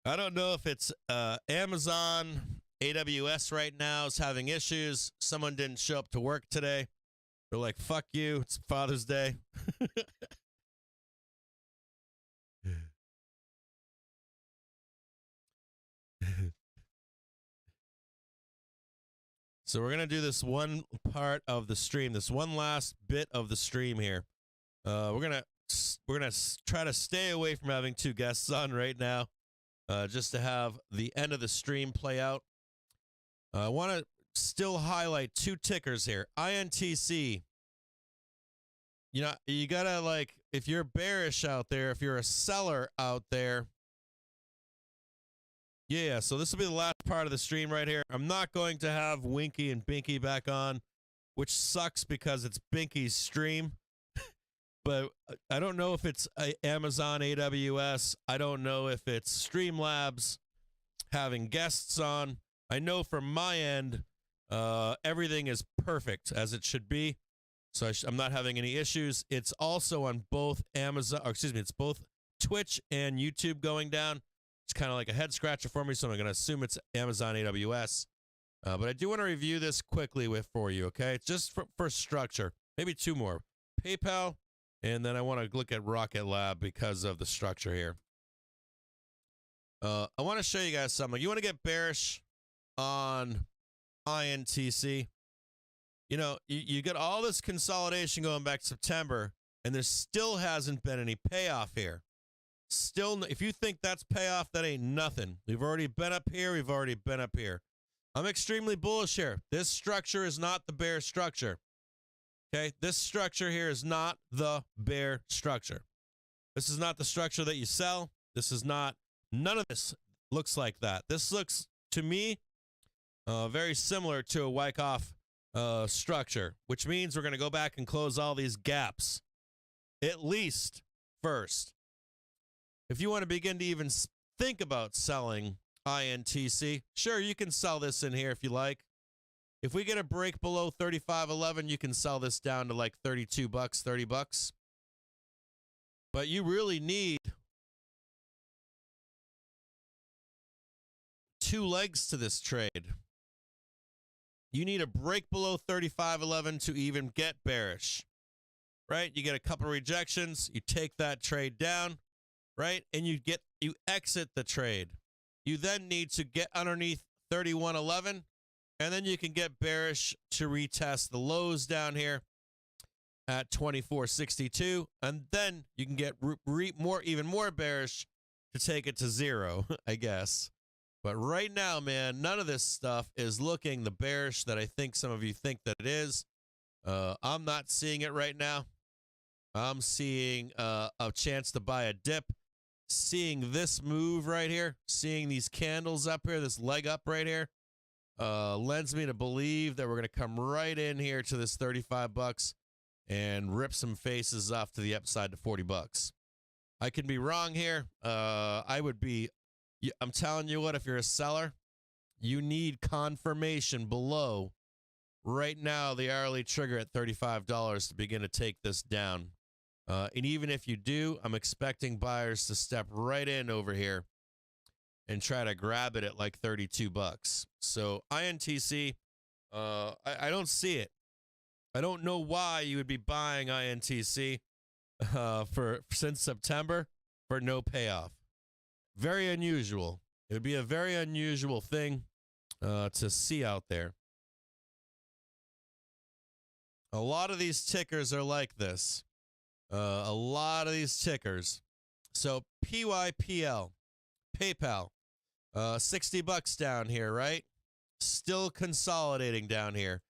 I don't know if it's Amazon, AWS right now is having issues. Someone didn't show up to work today. They're like, fuck you, it's Father's Day. So we're gonna do this one part of the stream, this one last bit of the stream here. We're gonna try to stay away from having two guests on right now, just to have the end of the stream play out. I want to still highlight two tickers here. INTC. You know, you gotta, like, if you're bearish out there, if you're a seller out there. Yeah, so this will be the last part of the stream right here. I'm not going to have Winky and Binky back on, which sucks because it's Binky's stream. But I don't know if it's Amazon AWS. I don't know if it's Streamlabs having guests on. I know from my end, everything is perfect as it should be. So I'm not having any issues. It's also on both it's both Twitch and YouTube going down. It's kind of like a head scratcher for me, so I'm going to assume it's Amazon AWS. But I do want to review this quickly for you, okay? Just for structure. Maybe two more. PayPal, and then I want to look at Rocket Lab because of the structure here. I want to show you guys something. You want to get bearish on INTC. You know, you get all this consolidation going back to September, and there still hasn't been any payoff here. Still, if you think that's payoff, that ain't nothing. We've already been up here. We've already been up here. I'm extremely bullish here. This structure is not the bear structure. Okay, this structure here is not the bear structure. This is not the structure that you sell. This is not, none of this looks like that. This looks, to me, very similar to a Wyckoff structure, which means we're going to go back and close all these gaps, at least first. If you want to begin to even think about selling INTC, sure, you can sell this in here if you like. If we get a break below 35.11, you can sell this down to like 32 bucks, 30 bucks. But you really need two legs to this trade. You need a break below 35.11 to even get bearish, right? You get a couple rejections, you take that trade down, right? And you exit the trade. You then need to get underneath 31.11, and then you can get bearish to retest the lows down here at 24.62, and then you can get even more bearish to take it to zero, I guess. But right now, man, none of this stuff is looking the bearish that I think some of you think that it is. I'm not seeing it right now. I'm seeing a chance to buy a dip. Seeing this move right here, seeing these candles up here, this leg up right here, lends me to believe that we're going to come right in here to this 35 bucks and rip some faces off to the upside to 40 bucks. I could be wrong here. I'm telling you what, if you're a seller, you need confirmation below right now the hourly trigger at $35 to begin to take this down. And even if you do, I'm expecting buyers to step right in over here and try to grab it at like 32 bucks. So INTC, I don't see it. I don't know why you would be buying INTC since September for no payoff. Very unusual. It would be a very unusual thing to see out there. A lot of these tickers are like this. A lot of these tickers. So PYPL, PayPal, 60 bucks down here, right? Still consolidating down here.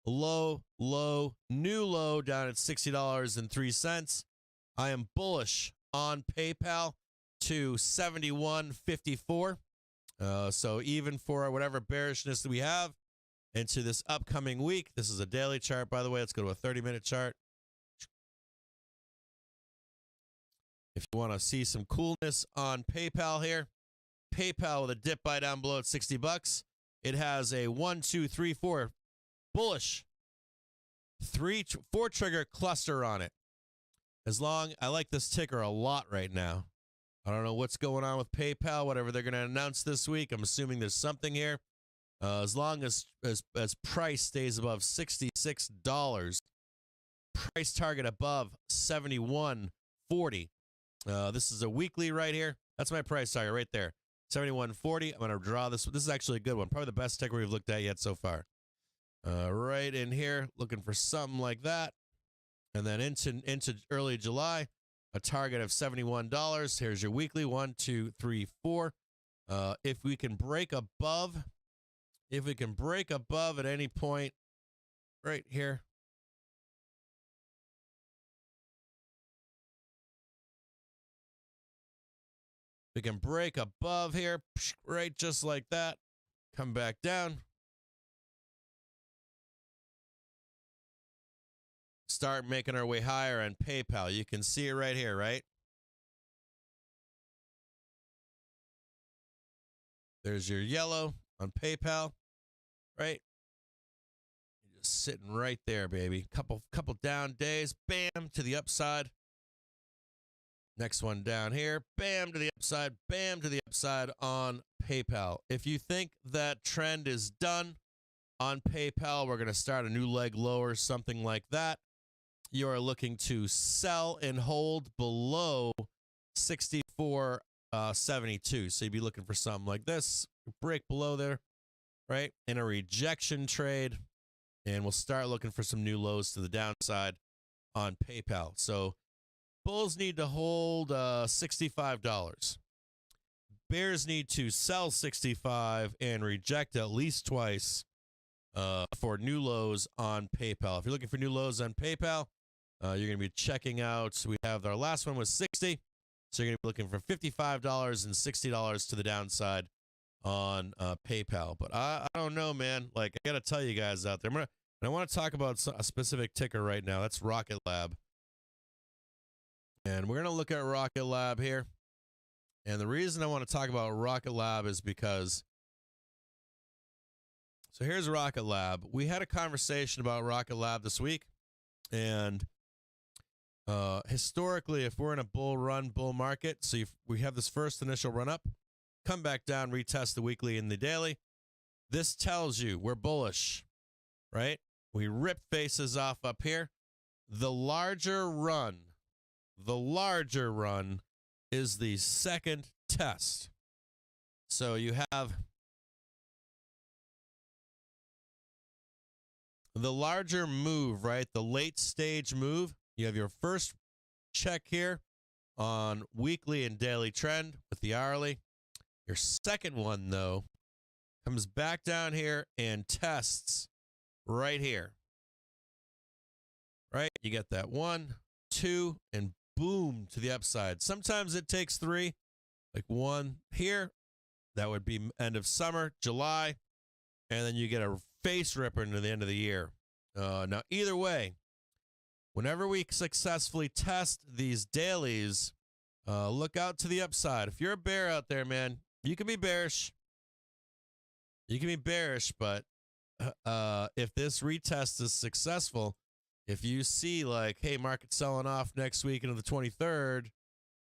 Low, low, new low down at $60.03. I am bullish on PayPal to 71.54. So even for whatever bearishness that we have into this upcoming week, this is a daily chart, by the way. Let's go to a 30-minute chart. If you want to see some coolness on PayPal here, PayPal with a dip buy down below at 60 bucks. It has a 1, 2, 3, 4 bullish 4 trigger cluster on it. I like this ticker a lot right now. I don't know what's going on with PayPal, whatever they're going to announce this week. I'm assuming there's something here. As long as price stays above $66, price target above 71.40. This is a weekly right here. That's my price target right there, 71.40. I'm going to draw this. This is actually a good one, probably the best ticker we've looked at yet so far. Right in here, looking for something like that, and then into early July, a target of $71. Here's your weekly 1, 2, 3, 4. If we can break above at any point, right here. We can break above here, right, just like that. Come back down. Start making our way higher on PayPal. You can see it right here, right? There's your yellow on PayPal, right? You're just sitting right there, baby. Couple down days, bam, to the upside. Next one down here, bam, to the upside, bam, to the upside on PayPal. If you think that trend is done on PayPal, we're going to start a new leg lower, something like that. You are looking to sell and hold below 64.72. So you'd be looking for something like this, break below there, right? In a rejection trade, and we'll start looking for some new lows to the downside on PayPal. So bulls need to hold $65. Bears need to sell 65 and reject at least twice for new lows on PayPal. If you're looking for new lows on PayPal, you're going to be checking out. We have our last one was 60. So you're going to be looking for $55 and $60 to the downside on PayPal. But I don't know, man. Like, I got to tell you guys out there. I want to talk about a specific ticker right now. That's Rocket Lab. And we're going to look at Rocket Lab here. And the reason I want to talk about Rocket Lab is because, so here's Rocket Lab. We had a conversation about Rocket Lab this week. And historically, if we're in a bull market, so we have this first initial run up, come back down, retest the weekly and the daily. This tells you we're bullish, right? We rip faces off up here. The larger run is the second test. So you have the larger move, right? The late stage move. You have your first check here on weekly and daily trend with the hourly. Your second one, though, comes back down here and tests right here. Right? You get that 1, 2, and boom to the upside. Sometimes it takes 3, like 1 here. That would be end of summer, July. And then you get a face ripper into the end of the year. Now, either way, whenever we successfully test these dailies, look out to the upside. If you're a bear out there, man, you can be bearish. But if this retest is successful, if you see like, hey, market selling off next week into the 23rd,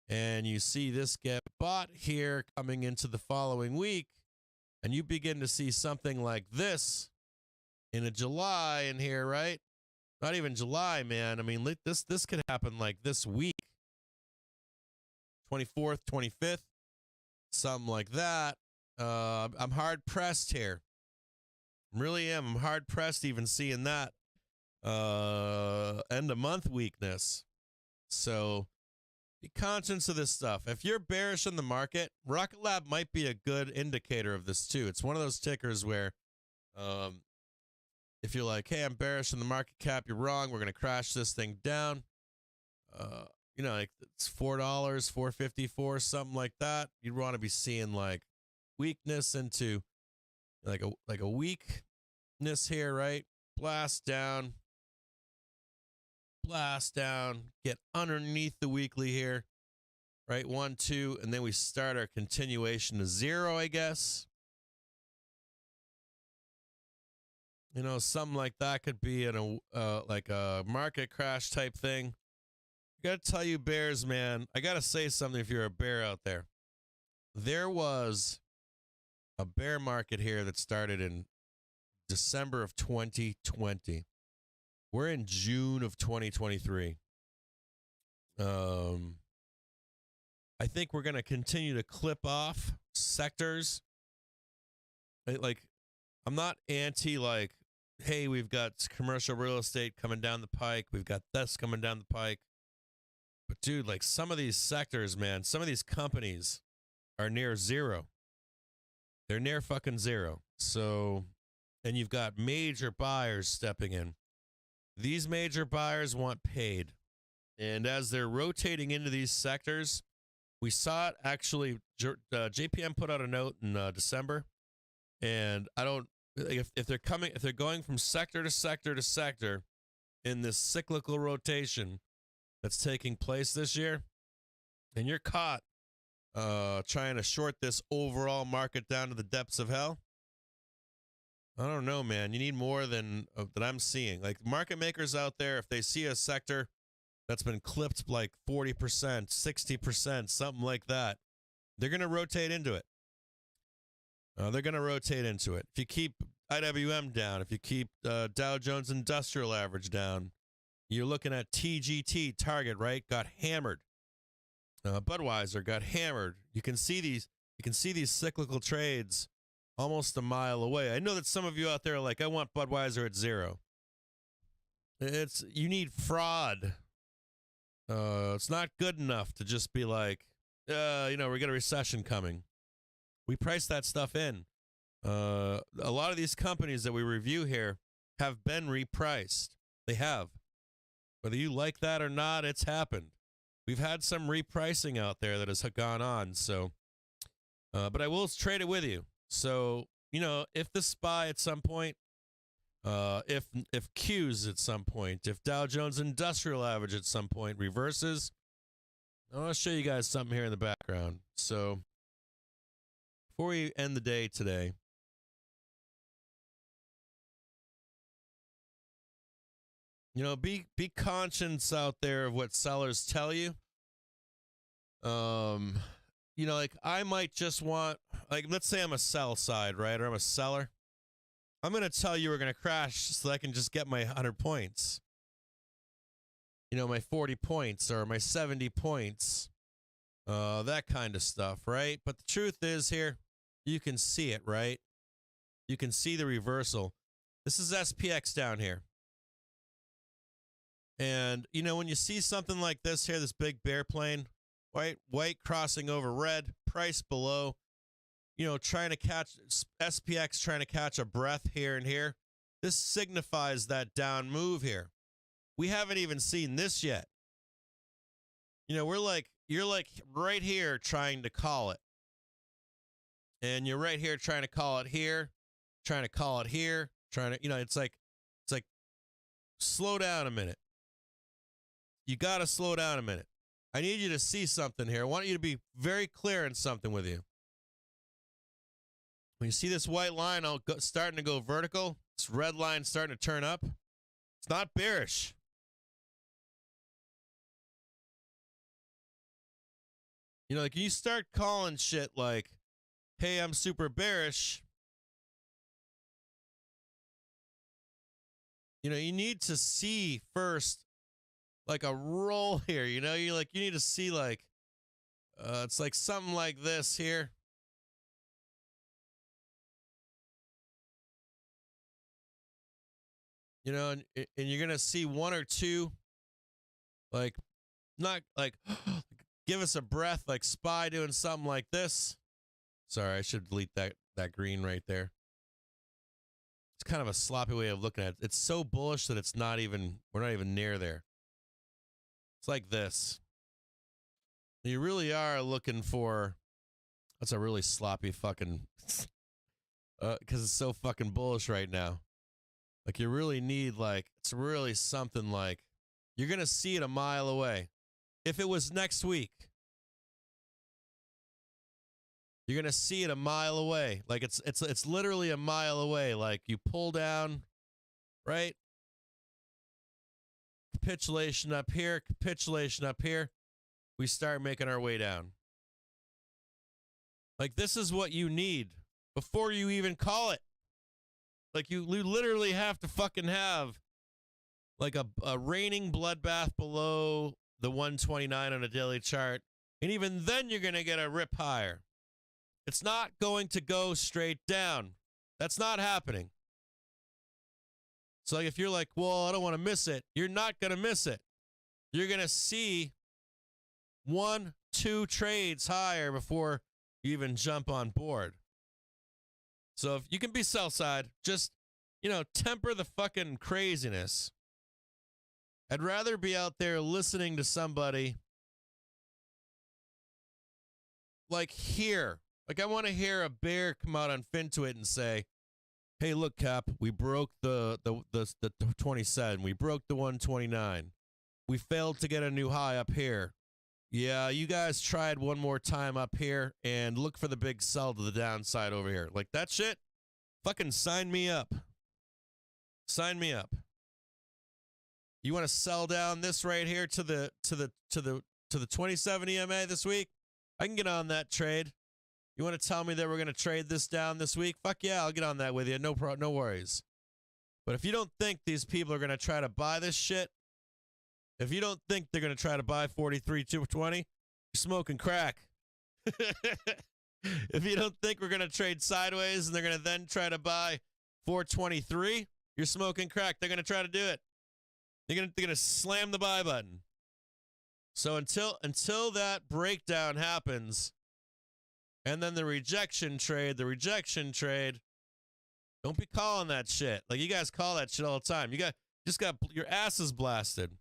and you see this get bought here coming into the following week, and you begin to see something like this in a July in here, right? Not even July, man. I mean, this could happen like this week, 24th, 25th, something like that. I'm hard pressed here. Really am. I'm hard pressed even seeing that end of month weakness. So be conscious of this stuff. If you're bearish in the market, Rocket Lab might be a good indicator of this too. It's one of those tickers where if you're like, hey, I'm bearish in the market cap, you're wrong. We're going to crash this thing down. Like it's $4, $4.54, something like that. You'd want to be seeing like weakness into like a weakness here, right? Blast down, get underneath the weekly here, right? 1, 2, and then we start our continuation to 0, I guess. Something like that could be in like a market crash type thing. gotta tell you, bears, man. I gotta say something if you're a bear out there. There was a bear market here that started in December of 2020. We're in June of 2023. I think we're going to continue to clip off sectors. Like, I'm not anti, like, hey, we've got commercial real estate coming down the pike. We've got this coming down the pike. But, dude, like, some of these sectors, man, some of these companies are near zero. They're near fucking zero. So, and you've got major buyers stepping in. These major buyers want paid. And as they're rotating into these sectors, we saw it actually. JPM put out a note in December, and I don't if they're going from sector to sector to sector in this cyclical rotation that's taking place this year, and you're caught trying to short this overall market down to the depths of hell. I don't know, man. You need more than that I'm seeing. Like market makers out there, if they see a sector that's been clipped like 40%, 60%, something like that, they're going to rotate into it. If you keep IWM down, if you keep Dow Jones Industrial Average down, you're looking at TGT, Target, right? Got hammered. Budweiser got hammered. You can see these cyclical trades almost a mile away. I know that some of you out there are like, I want Budweiser at zero. You need fraud. It's not good enough to just be like, we got a recession coming. We price that stuff in. A lot of these companies that we review here have been repriced. They have. Whether you like that or not, it's happened. We've had some repricing out there that has gone on. So, but I will trade it with you. So, if the SPY at some point, if Q's at some point, if Dow Jones Industrial Average at some point reverses, I want to show you guys something here in the background. So before we end the day today, be conscious out there of what sellers tell you. Like I might just want, like, let's say I'm a sell side, right? Or I'm a seller. I'm going to tell you we're going to crash so I can just get my 100 points. My 40 points or my 70 points. That kind of stuff, right? But the truth is here, you can see it, right? You can see the reversal. This is SPX down here. And, when you see something like this here, this big bear plane, white crossing over red, price below, trying to catch SPX, trying to catch a breath here and here. This signifies that down move here. We haven't even seen this yet. You're like right here trying to call it. And you're right here trying to call it here, trying to call it here, trying to, it's like slow down a minute. You got to slow down a minute. I need you to see something here. I want you to be very clear in something with you. When you see this white line starting to go vertical, this red line starting to turn up, it's not bearish. Like you start calling shit like, hey, I'm super bearish. You need to see first like a roll here, you need to see like, it's like something like this here. And you're going to see one or two, like, not like, give us a breath, like SPY doing something like this. Sorry, I should delete that green right there. It's kind of a sloppy way of looking at it. It's so bullish that we're not even near there. It's like this. You really are looking for, that's a really sloppy fucking, because it's so fucking bullish right now. Like you really need it's really something like, you're going to see it a mile away. If it was next week, you're going to see it a mile away. Like it's literally a mile away. Like you pull down, right? capitulation up here, capitulation up here. We start making our way down. Like, this is what you need before you even call it. Like, you literally have to fucking have like a raining bloodbath below the 129 on a daily chart. And even then, you're going to get a rip higher. It's not going to go straight down. That's not happening. So if you're like, well, I don't want to miss it, you're not going to miss it. You're going to see 1, 2 trades higher before you even jump on board. So if you can be sell side, just, temper the fucking craziness. I'd rather be out there listening to somebody like here. Like, I want to hear a bear come out on Fintuit and say, hey, look, Cap, we broke the 27. We broke the 129. We failed to get a new high up here. Yeah, you guys tried one more time up here and look for the big sell to the downside over here. Like, that shit, fucking sign me up. Sign me up. You want to sell down this right here to the 27 EMA this week? I can get on that trade. You want to tell me that we're going to trade this down this week? Fuck yeah, I'll get on that with you. No worries. But if you don't think these people are going to try to buy this shit, if you don't think they're going to try to buy 43.220, you're smoking crack. If you don't think we're going to trade sideways and they're going to then try to buy 423, you're smoking crack. They're going to try to do it. They're going to slam the buy button. So until that breakdown happens, and then the rejection trade, don't be calling that shit. Like, you guys call that shit all the time. You just got your asses blasted.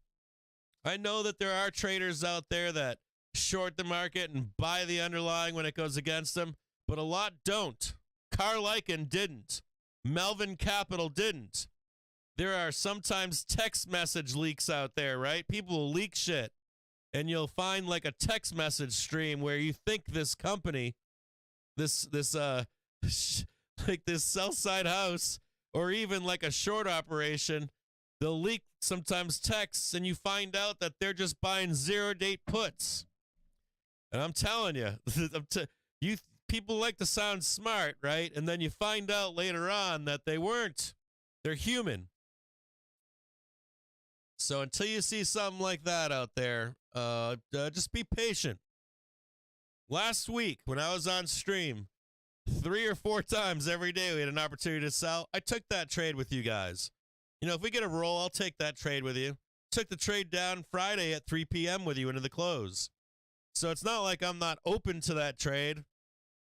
I know that there are traders out there that short the market and buy the underlying when it goes against them, but a lot don't. Carl Icahn didn't. Melvin Capital didn't. There are sometimes text message leaks out there, right? People will leak shit, and you'll find like a text message stream where you think this company, this like this sell side house, or even like a short operation, they'll leak sometimes texts, and you find out that they're just buying 0-date puts. And I'm telling you, people like to sound smart, right? And then you find out later on that they weren't. They're human. So until you see something like that out there, just be patient. Last week, when I was on stream, 3 or 4 times every day we had an opportunity to sell. I took that trade with you guys. If we get a roll, I'll take that trade with you. Took the trade down Friday at 3 p.m. with you into the close. So it's not like I'm not open to that trade.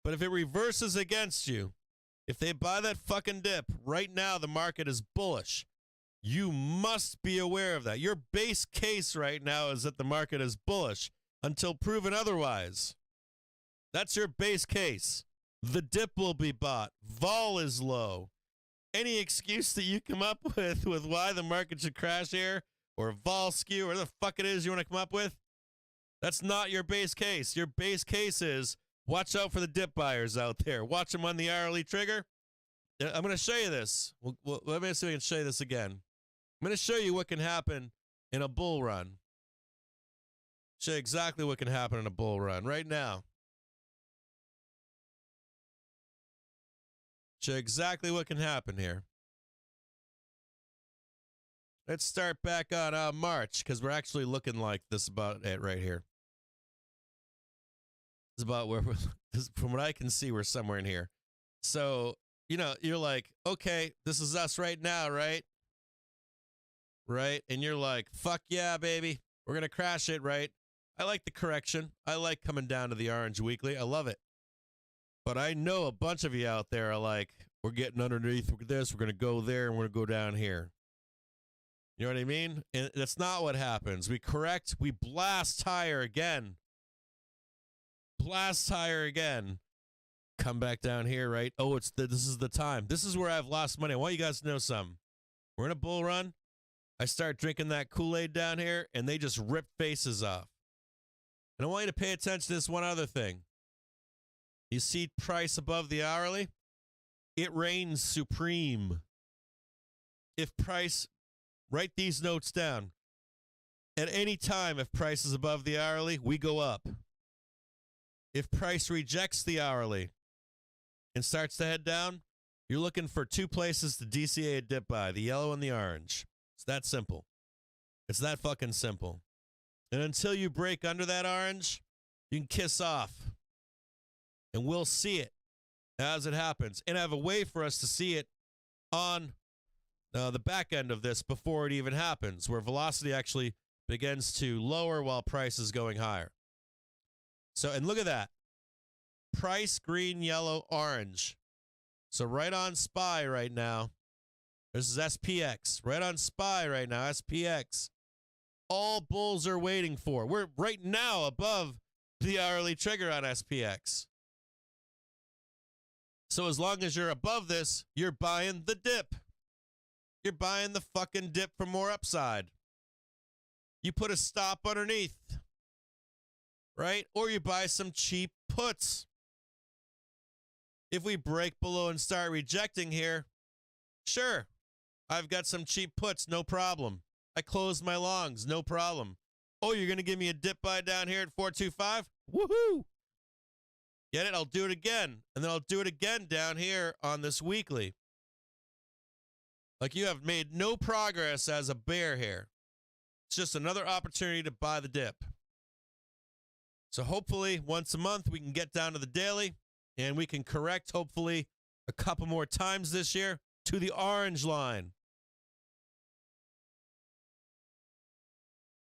But if it reverses against you, if they buy that fucking dip, right now the market is bullish. You must be aware of that. Your base case right now is that the market is bullish until proven otherwise. That's your base case. The dip will be bought. Vol is low. Any excuse that you come up with why the market should crash here, or vol skew, or whatever the fuck it is you want to come up with, that's not your base case. Your base case is watch out for the dip buyers out there. Watch them on the hourly trigger. I'm going to show you this. Well, let me see if I can show you this again. I'm going to show you what can happen in a bull run. Show you exactly what can happen in a bull run right now. Show you exactly what can happen here. Let's start back on March, because we're actually looking like this about it right here. It's about where from what I can see, we're somewhere in here. So, you're like, okay, this is us right now, right? Right? And you're like, fuck yeah, baby. We're going to crash it, right? I like the correction. I like coming down to the orange weekly. I love it. But I know a bunch of you out there are like, we're getting underneath this. We're going to go there, and we're going to go down here. You know what I mean? And that's not what happens. We correct. We blast higher again. Blast higher again. Come back down here, right? Oh, this is the time. This is where I've lost money. I want you guys to know something. We're in a bull run. I start drinking that Kool-Aid down here, and they just rip faces off. And I want you to pay attention to this one other thing. You see price above the hourly? It reigns supreme. If price, write these notes down. at any time, if price is above the hourly, we go up. If price rejects the hourly and starts to head down, you're looking for two places to DCA a dip by, the yellow and the orange. It's that simple. It's that fucking simple. And until you break under that orange, you can kiss off. And we'll see it as it happens. And I have a way for us to see it on the back end of this before it even happens, where velocity actually begins to lower while price is going higher. So, and look at that. Price, green, yellow, orange. So right on SPY right now. This is SPX. Right on SPY right now, SPX. All bulls are waiting for. We're right now above the hourly trigger on SPX. So as long as you're above this, you're buying the dip. You're buying the fucking dip for more upside. You put a stop underneath, right? Or you buy some cheap puts. If we break below and start rejecting here, sure, I've got some cheap puts, no problem. I closed my longs, no problem. Oh, you're going to give me a dip buy down here at 425? Woohoo! Get it? I'll do it again. And then I'll do it again down here on this weekly. Like, you have made no progress as a bear here. It's just another opportunity to buy the dip. So hopefully once a month we can get down to the daily and we can correct hopefully a couple more times this year to the orange line.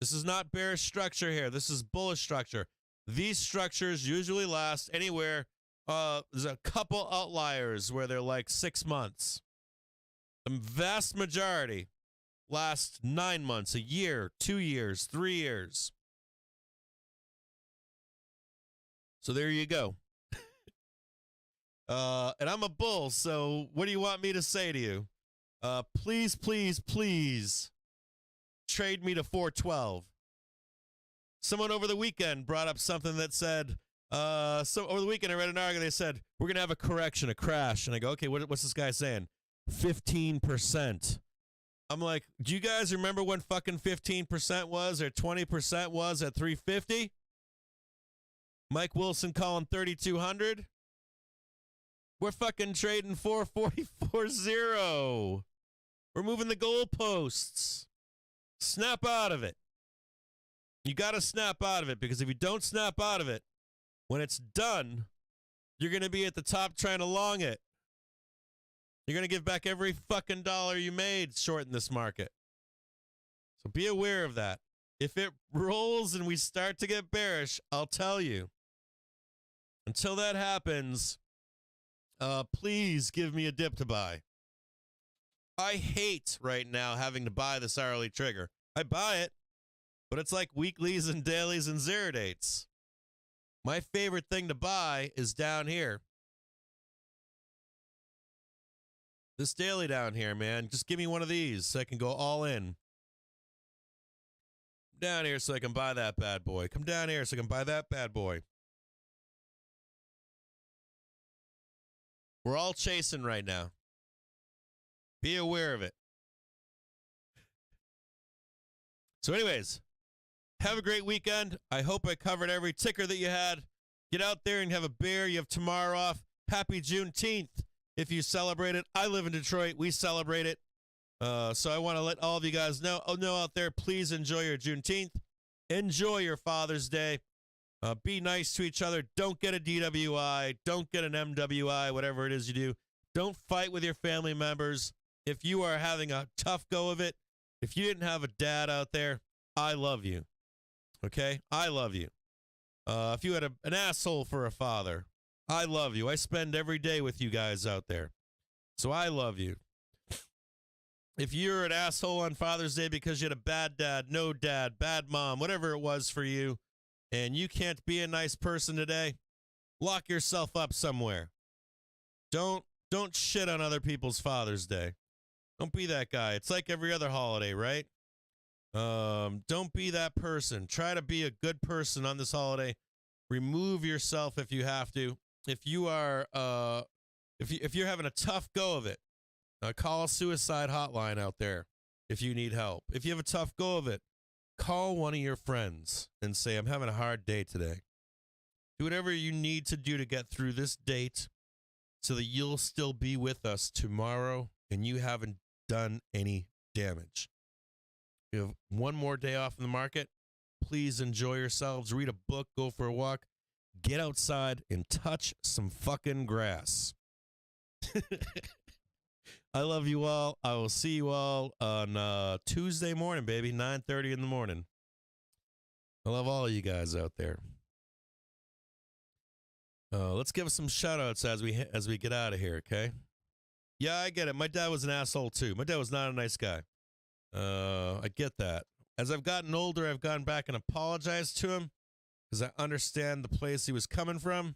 This is not bearish structure here. This is bullish structure. These structures usually last anywhere. There's a couple outliers where they're like 6 months. The vast majority last 9 months, a year, 2 years, 3 years. So there you go. And I'm a bull, so what do you want me to say to you? Please, please, please trade me to 412. Someone over the weekend brought up something that said, over the weekend I read an article, they said, we're going to have a correction, a crash. And I go, okay, what's this guy saying? 15%. I'm like, do you guys remember when fucking 15% was or 20% was at 350? Mike Wilson calling 3,200. We're fucking trading 440.40. We're moving the goalposts. Snap out of it. You got to snap out of it, because if you don't snap out of it, when it's done, you're going to be at the top trying to long it. You're going to give back every fucking dollar you made short in this market. So be aware of that. If it rolls and we start to get bearish, I'll tell you. Until that happens, please give me a dip to buy. I hate right now having to buy this hourly trigger. I buy it, but it's like weeklies and dailies and zero dates. My favorite thing to buy is down here. This daily down here, man. Just give me one of these so I can go all in. Down here so I can buy that bad boy. Come down here so I can buy that bad boy. We're all chasing right now. Be aware of it. So anyways, have a great weekend. I hope I covered every ticker that you had. Get out there and have a beer. You have tomorrow off. Happy Juneteenth if you celebrate it. I live in Detroit. We celebrate it. So I want to let all of you guys know out there, please enjoy your Juneteenth. Enjoy your Father's Day. Be nice to each other. Don't get a DWI. Don't get an MWI, whatever it is you do. Don't fight with your family members. If you are having a tough go of it, if you didn't have a dad out there, I love you. Okay? I love you. If you had an asshole for a father, I love you. I spend every day with you guys out there. So I love you. If you're an asshole on Father's Day because you had a bad dad, no dad, bad mom, whatever it was for you, and you can't be a nice person today, lock yourself up somewhere. Don't shit on other people's Father's Day. Don't be that guy. It's like every other holiday, right? Don't be that person. Try to be a good person on this holiday. Remove yourself if you have to. If you are, if you're having a tough go of it, call a suicide hotline out there if you need help. If you have a tough go of it, Call one of your friends and say, I'm having a hard day today. Do whatever you need to do to get through this date so that you'll still be with us tomorrow and you haven't done any damage. You have one more day off in the market. Please enjoy yourselves. Read a book, go for a walk, get outside and touch some fucking grass. I love you all. I will see you all on Tuesday morning, baby, 9:30 in the morning. I love all of you guys out there. Let's give some shout outs as we get out of here, okay? Yeah, I get it. My dad was an asshole too. My dad was not a nice guy. I get that. As I've gotten older, I've gone back and apologized to him because I understand the place he was coming from.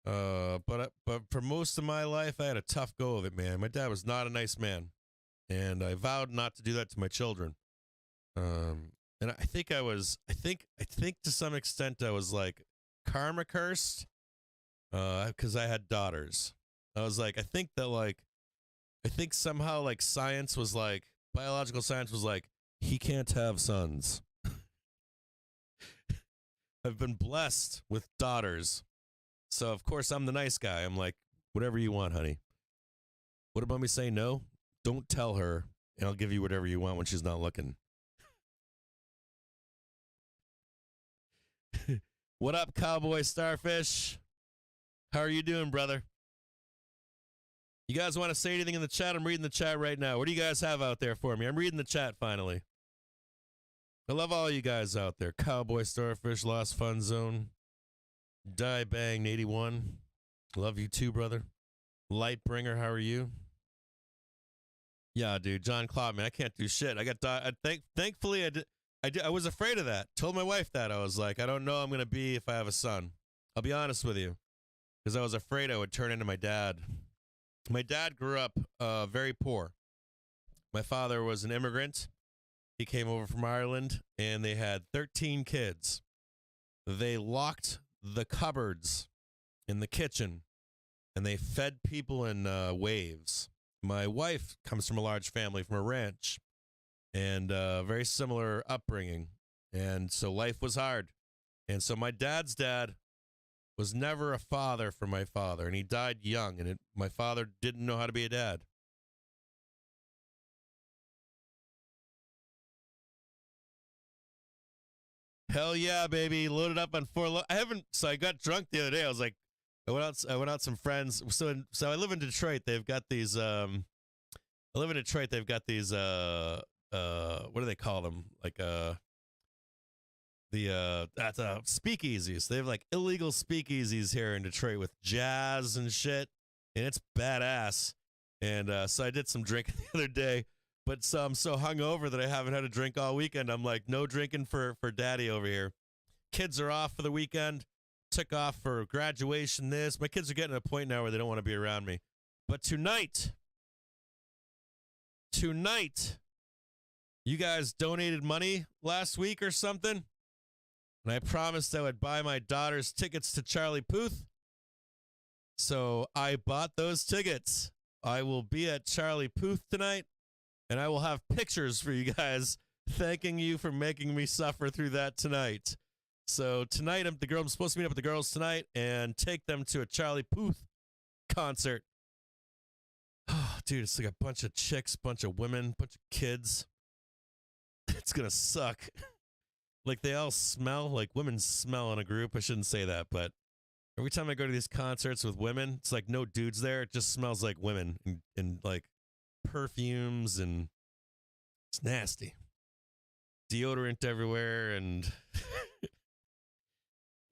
But for most of my life, I had a tough go of it, man. My dad was not a nice man, and I vowed not to do that to my children. And I think to some extent I was like karma cursed, because I had daughters. I was like, I think somehow like science was like, biological science was like, he can't have sons. I've been blessed with daughters. So, of course, I'm the nice guy. I'm like, whatever you want, honey. What about me say no? Don't tell her, and I'll give you whatever you want when she's not looking. What up, Cowboy Starfish? How are you doing, brother? You guys want to say anything in the chat? I'm reading the chat right now. What do you guys have out there for me? I'm reading the chat finally. I love all you guys out there. Cowboy Starfish, Lost Fun Zone, Die Bang 81. Love you too, brother. Lightbringer, how are you? Yeah, dude, John Klopman, I can't do shit. I got thankfully I was afraid of that. Told my wife that. I was like, I don't know I'm going to be if I have a son. I'll be honest with you. Because I was afraid I would turn into my dad. My dad grew up very poor. My father was an immigrant. He came over from Ireland, and they had 13 kids. They locked the cupboards in the kitchen, and they fed people in waves. My wife comes from a large family, from a ranch, and very similar upbringing. And so life was hard. And so my dad's dad was never a father for my father, and he died young, and my father didn't know how to be a dad. Hell yeah, baby. Loaded up on so I got drunk the other day. I was like, I went out some friends. So I live in Detroit. They've got these, what do they call them? Like, speakeasies. They have like illegal speakeasies here in Detroit with jazz and shit. And it's badass. And so I did some drinking the other day. But so I'm so hungover that I haven't had a drink all weekend. I'm like, no drinking for daddy over here. Kids are off for the weekend. Took off for graduation. My kids are getting to a point now where they don't want to be around me. But tonight, you guys donated money last week or something. And I promised I would buy my daughter's tickets to Charlie Puth. So I bought those tickets. I will be at Charlie Puth tonight. And I will have pictures for you guys thanking you for making me suffer through that tonight. So tonight, I'm supposed to meet up with the girls tonight and take them to a Charlie Puth concert. Oh, dude, it's like a bunch of chicks, bunch of women, bunch of kids. It's going to suck. Like they all smell, like women smell in a group. I shouldn't say that, but every time I go to these concerts with women, it's like no dudes there. It just smells like women and like perfumes, and it's nasty. Deodorant everywhere, and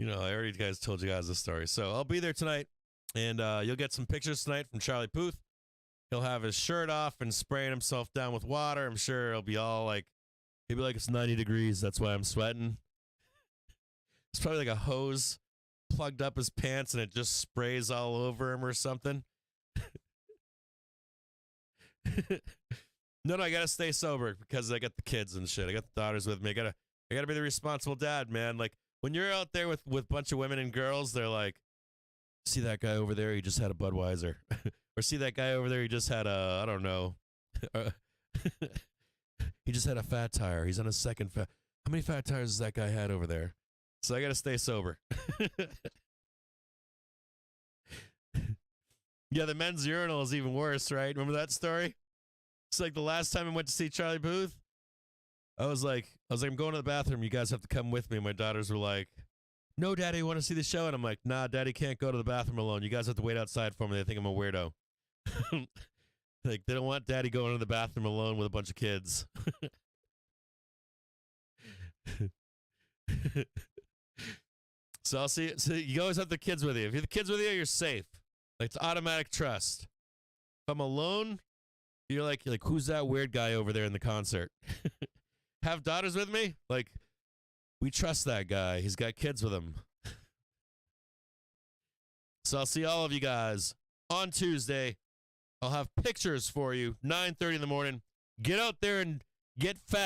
I already told you guys the story. So I'll be there tonight, and you'll get some pictures tonight from Charlie Puth. He'll have his shirt off and spraying himself down with water. I'm sure he'll be all like, he'll be like, it's 90 degrees, that's why I'm sweating. It's probably like a hose plugged up his pants, and it just sprays all over him or something. No, I gotta stay sober because I got the kids and shit. I got the daughters with me. I gotta be the responsible dad, man. Like when you're out there with a bunch of women and girls, they're like, see that guy over there? He just had a Budweiser. Or see that guy over there? He just had a, I don't know. He just had a fat tire. He's on a second fat. How many fat tires does that guy had over there? So I got to stay sober. Yeah, the men's urinal is even worse, right? Remember that story? It's like the last time I went to see Charlie Booth. I was like, I'm going to the bathroom. You guys have to come with me. My daughters were like, no, Daddy, you want to see the show? And I'm like, nah, Daddy can't go to the bathroom alone. You guys have to wait outside for me. They think I'm a weirdo. Like, they don't want Daddy going to the bathroom alone with a bunch of kids. So I'll see. So you always have the kids with you. If you have the kids with you, you're safe. Like, it's automatic trust. If I'm alone, you're like, who's that weird guy over there in the concert? Have daughters with me? Like, we trust that guy. He's got kids with him. So I'll see all of you guys on Tuesday. I'll have pictures for you, 9:30 in the morning. Get out there and get fat.